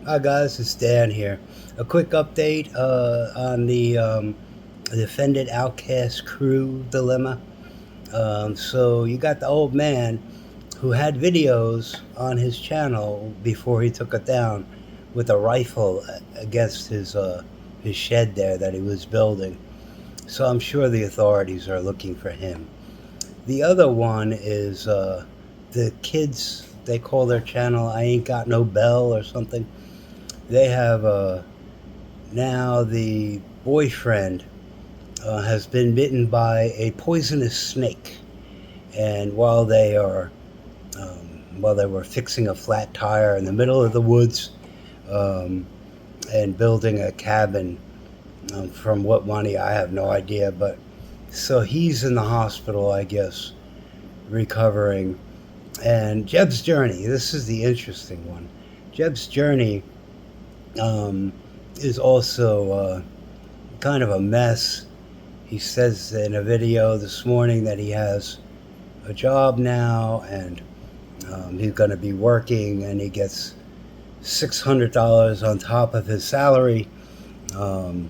Hi guys, it's Dan here. A quick update on the Offended Outcast crew dilemma. So you got the old man who had videos on his channel before he took it down with a rifle against his shed there that he was building. So I'm sure the authorities are looking for him. The other one is the kids. They call their channel "I Ain't Got No Bell" or something. They have now the boyfriend has been bitten by a poisonous snake, and while they were fixing a flat tire in the middle of the woods um, and building a cabin, from what money I have no idea, but so he's in the hospital, I guess, recovering. And Jeb's journey. This is the interesting one. Jeb's journey um, is also kind of a mess. He says in a video this morning that he has a job now, and he's going to be working, and he gets $600 on top of his salary um,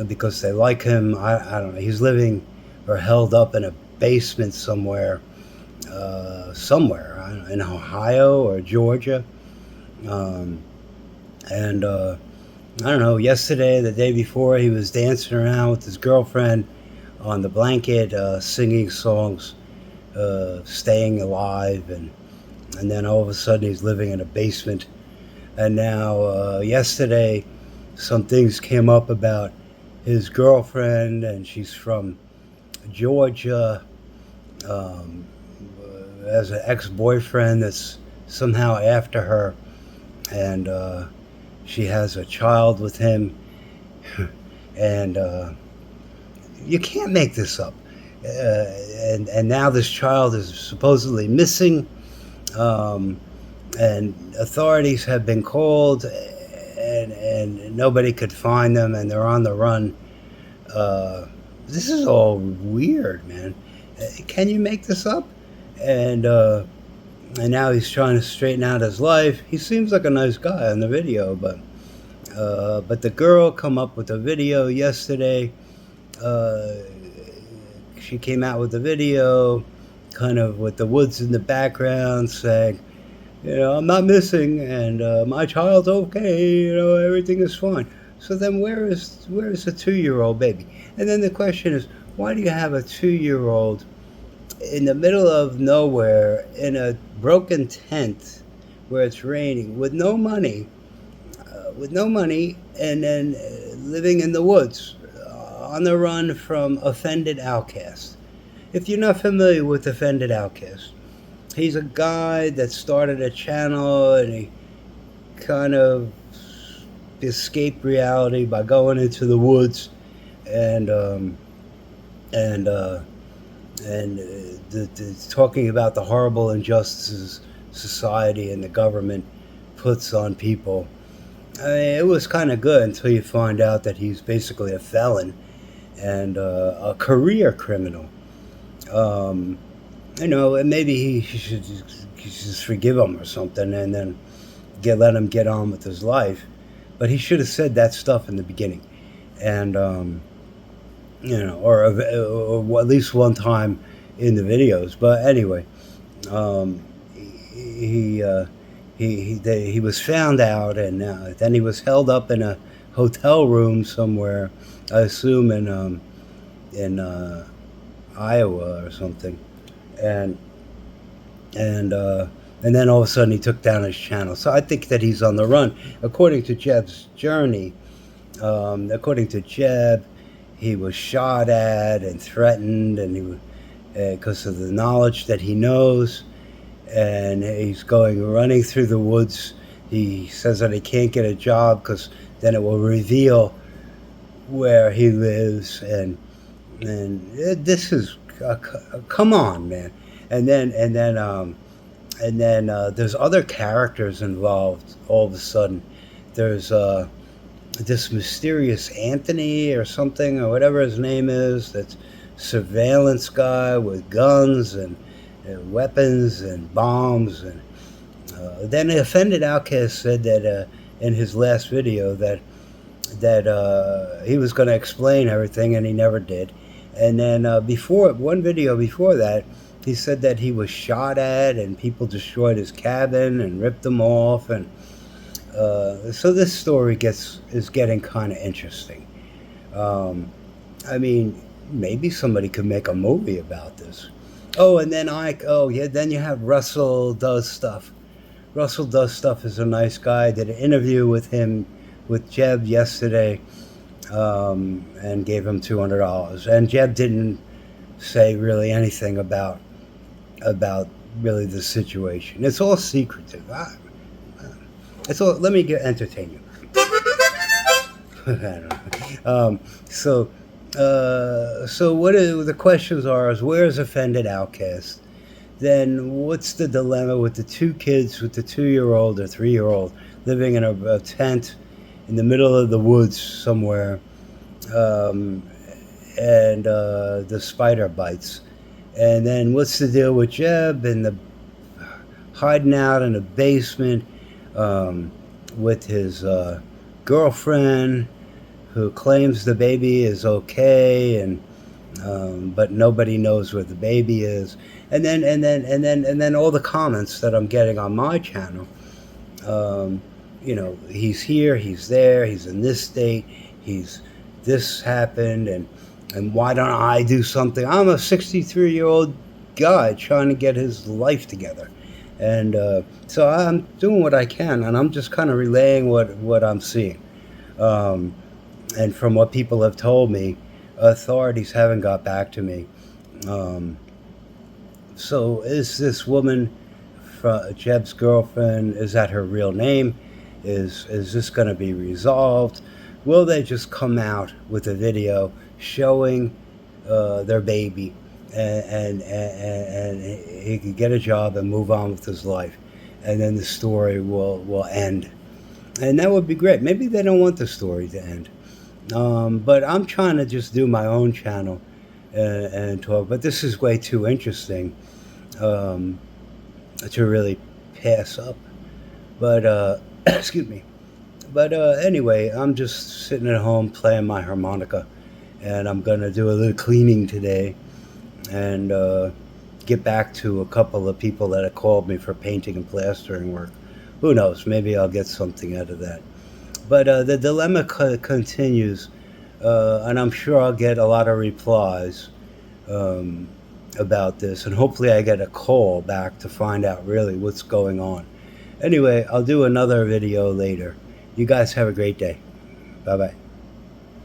because they like him. I don't know. He's living or held up in a basement somewhere I don't know, in Ohio or Georgia. Um, and I don't know, yesterday, the day before, he was dancing around with his girlfriend on the blanket, singing songs, staying alive, and then all of a sudden he's living in a basement. And now, yesterday, some things came up about his girlfriend, and she's from Georgia, um, as an ex-boyfriend that's somehow after her, and she has a child with him, and you can't make this up. And now this child is supposedly missing, um, and authorities have been called, and nobody could find them, and they're on the run. This is all weird, man. Can you make this up? And and now he's trying to straighten out his life. He seems like a nice guy in the video, but the girl come up with a video yesterday. Uh, she came out with a video, kind of with the woods in the background, saying, I'm not missing, and my child's okay. Everything is fine. So then, where is the 2-year-old baby? And then the question is, why do you have a 2-year-old in the middle of nowhere in a broken tent where it's raining with no money, and then living in the woods on the run from Offended Outcast? If you're not familiar with Offended Outcast, he's a guy that started a channel, and he kind of escaped reality by going into the woods and and uh, and talking about the horrible injustices society and the government puts on people. I mean, it was kind of good until you find out that he's basically a felon and a career criminal. Um, and maybe he should just forgive him or something, and then let him get on with his life. But he should have said that stuff in the beginning, and or at least one time in the videos. But anyway, um, he he was found out, and then he was held up in a hotel room somewhere, I assume in Iowa or something, and and uh, and then all of a sudden he took down his channel. So I think that he's on the run, according to Jeb's journey. According to Jeb, he was shot at and threatened, and he because of the knowledge that he knows, and he's running through the woods. He says that he can't get a job because then it will reveal where he lives, and this is come on, man. And then there's other characters involved. All of a sudden, there's this mysterious Anthony or something, or whatever his name is, that's surveillance guy with guns and weapons and bombs. And then the Offended Outcast said that in his last video that he was going to explain everything, and he never did. And then before one video before that, he said that he was shot at and people destroyed his cabin and ripped him off, and so this story is getting kind of interesting. Um, I mean, maybe somebody could make a movie about this. Oh, and then then you have Russell Does Stuff. Russell Does Stuff is a nice guy. I did an interview with him with Jeb yesterday, and gave him $200. And Jeb didn't say really anything about really the situation. It's all secretive. It's all. Let me entertain you. I don't know. So what the questions are is, where's Offended Outcast? Then what's the dilemma with the two kids, with the 2-year-old or 3-year-old living in a tent in the middle of the woods somewhere, um, and the spider bites? And then what's the deal with Jeb and the hiding out in the basement, with his girlfriend, who claims the baby is okay, and but nobody knows where the baby is. And then all the comments that I'm getting on my channel. He's here, he's there, he's in this state, he's this happened, and why don't I do something? I'm a 63-year-old guy trying to get his life together. And so I'm doing what I can, and I'm just kind of relaying what I'm seeing. Um, and from what people have told me, authorities haven't got back to me. Um, so is this woman, Jeb's girlfriend, is that her real name? Is this going to be resolved? Will they just come out with a video showing their baby, and he could get a job and move on with his life, and then the story will end? And that would be great. Maybe they don't want the story to end. But I'm trying to just do my own channel and talk. But this is way too interesting um, to really pass up. But excuse me. But anyway, I'm just sitting at home playing my harmonica, and I'm gonna do a little cleaning today, and get back to a couple of people that have called me for painting and plastering work. Who knows? Maybe I'll get something out of that. But the dilemma continues, and I'm sure I'll get a lot of replies um, about this, and hopefully I get a call back to find out really what's going on. Anyway, I'll do another video later. You guys have a great day. Bye-bye.